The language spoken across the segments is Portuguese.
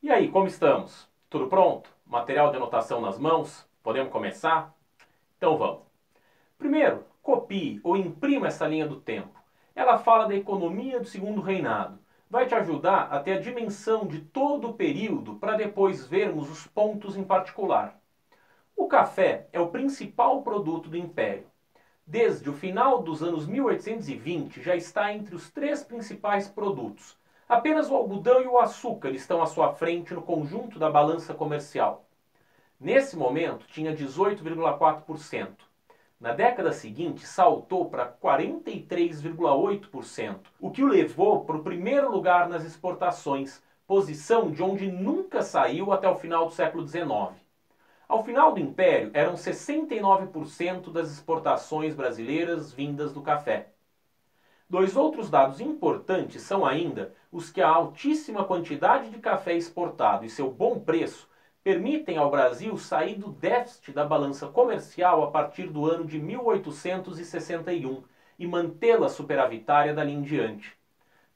E aí, como estamos? Tudo pronto? Material de anotação nas mãos? Podemos começar? Então vamos. Primeiro, copie ou imprima essa linha do tempo. Ela fala da economia do Segundo Reinado. Vai te ajudar a ter a dimensão de todo o período para depois vermos os pontos em particular. O café é o principal produto do Império. Desde o final dos anos 1820 já está entre os três principais produtos. Apenas o algodão e o açúcar estão à sua frente no conjunto da balança comercial. Nesse momento tinha 18,4%. Na década seguinte saltou para 43,8%, o que o levou para o primeiro lugar nas exportações, posição de onde nunca saiu até o final do século XIX. Ao final do Império, eram 69% das exportações brasileiras vindas do café. Dois outros dados importantes são ainda os que a altíssima quantidade de café exportado e seu bom preço permitem ao Brasil sair do déficit da balança comercial a partir do ano de 1861 e mantê-la superavitária dali em diante.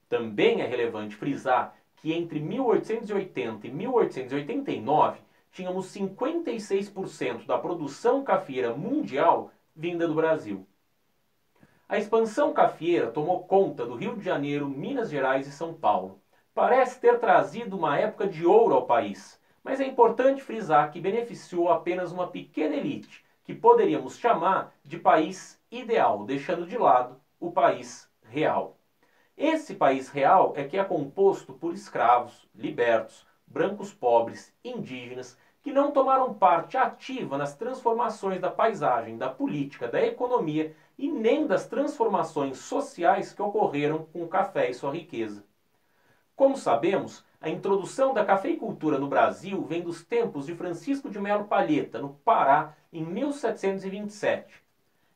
Também é relevante frisar que entre 1880 e 1889 tínhamos 56% da produção cafeeira mundial vinda do Brasil. A expansão cafeeira tomou conta do Rio de Janeiro, Minas Gerais e São Paulo. Parece ter trazido uma época de ouro ao país, mas é importante frisar que beneficiou apenas uma pequena elite, que poderíamos chamar de país ideal, deixando de lado o país real. Esse país real é que é composto por escravos, libertos, brancos pobres, indígenas, que não tomaram parte ativa nas transformações da paisagem, da política, da economia e nem das transformações sociais que ocorreram com o café e sua riqueza. Como sabemos, a introdução da cafeicultura no Brasil vem dos tempos de Francisco de Melo Palheta, no Pará, em 1727.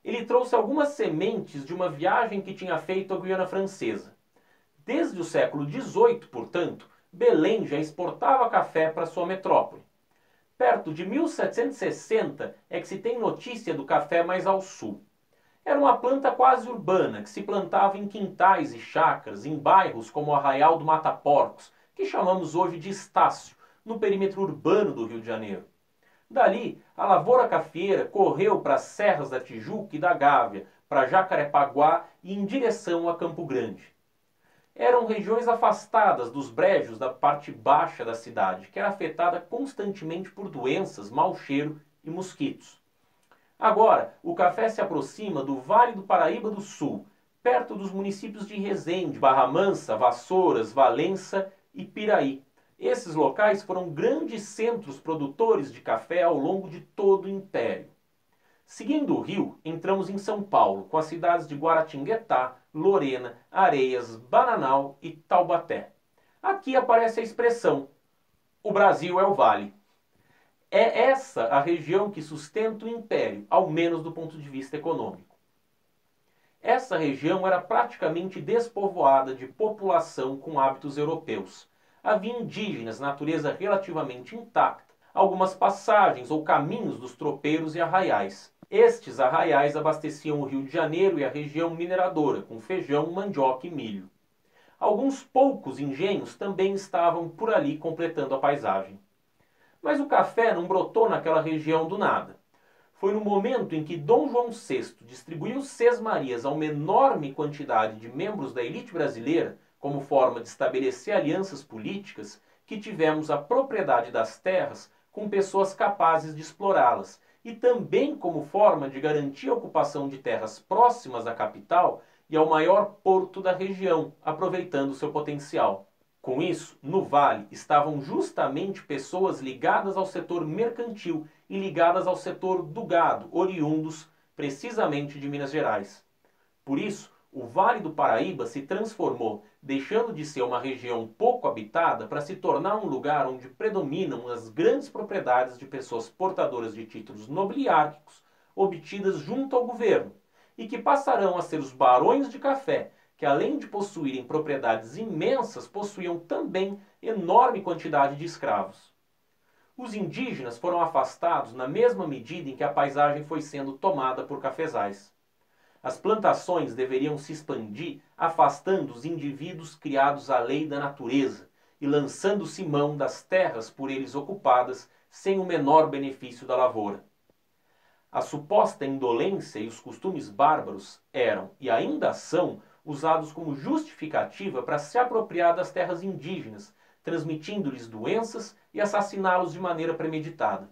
Ele trouxe algumas sementes de uma viagem que tinha feito à Guiana Francesa. Desde o século XVIII, portanto, Belém já exportava café para sua metrópole. Perto de 1760 é que se tem notícia do café mais ao sul. Era uma planta quase urbana que se plantava em quintais e chácaras, em bairros como o Arraial do Mata Porcos, que chamamos hoje de Estácio, no perímetro urbano do Rio de Janeiro. Dali, a lavoura cafeeira correu para as serras da Tijuca e da Gávea, para Jacarepaguá e em direção a Campo Grande. Eram regiões afastadas dos brejos da parte baixa da cidade, que era afetada constantemente por doenças, mau cheiro e mosquitos. Agora, o café se aproxima do Vale do Paraíba do Sul, perto dos municípios de Resende, Barra Mansa, Vassouras, Valença e Piraí. Esses locais foram grandes centros produtores de café ao longo de todo o Império. Seguindo o rio, entramos em São Paulo, com as cidades de Guaratinguetá, Lorena, Areias, Bananal e Taubaté. Aqui aparece a expressão: o Brasil é o vale. É essa a região que sustenta o Império, ao menos do ponto de vista econômico. Essa região era praticamente despovoada de população com hábitos europeus. Havia indígenas, natureza relativamente intacta, algumas passagens ou caminhos dos tropeiros e arraiais. Estes arraiais abasteciam o Rio de Janeiro e a região mineradora, com feijão, mandioca e milho. Alguns poucos engenhos também estavam por ali completando a paisagem. Mas o café não brotou naquela região do nada. Foi no momento em que Dom João VI distribuiu sesmarias a uma enorme quantidade de membros da elite brasileira, como forma de estabelecer alianças políticas, que tivemos a propriedade das terras com pessoas capazes de explorá-las, e também como forma de garantir a ocupação de terras próximas à capital e ao maior porto da região, aproveitando seu potencial. Com isso, no Vale estavam justamente pessoas ligadas ao setor mercantil e ligadas ao setor do gado, oriundos precisamente de Minas Gerais. Por isso, o Vale do Paraíba se transformou, deixando de ser uma região pouco habitada para se tornar um lugar onde predominam as grandes propriedades de pessoas portadoras de títulos nobiliárquicos obtidas junto ao governo e que passarão a ser os barões de café, que além de possuírem propriedades imensas, possuíam também enorme quantidade de escravos. Os indígenas foram afastados na mesma medida em que a paisagem foi sendo tomada por cafezais. As plantações deveriam se expandir, afastando os indivíduos criados à lei da natureza, e lançando-se mão das terras por eles ocupadas sem o menor benefício da lavoura. A suposta indolência e os costumes bárbaros eram, e ainda são, usados como justificativa para se apropriar das terras indígenas, transmitindo-lhes doenças e assassiná-los de maneira premeditada.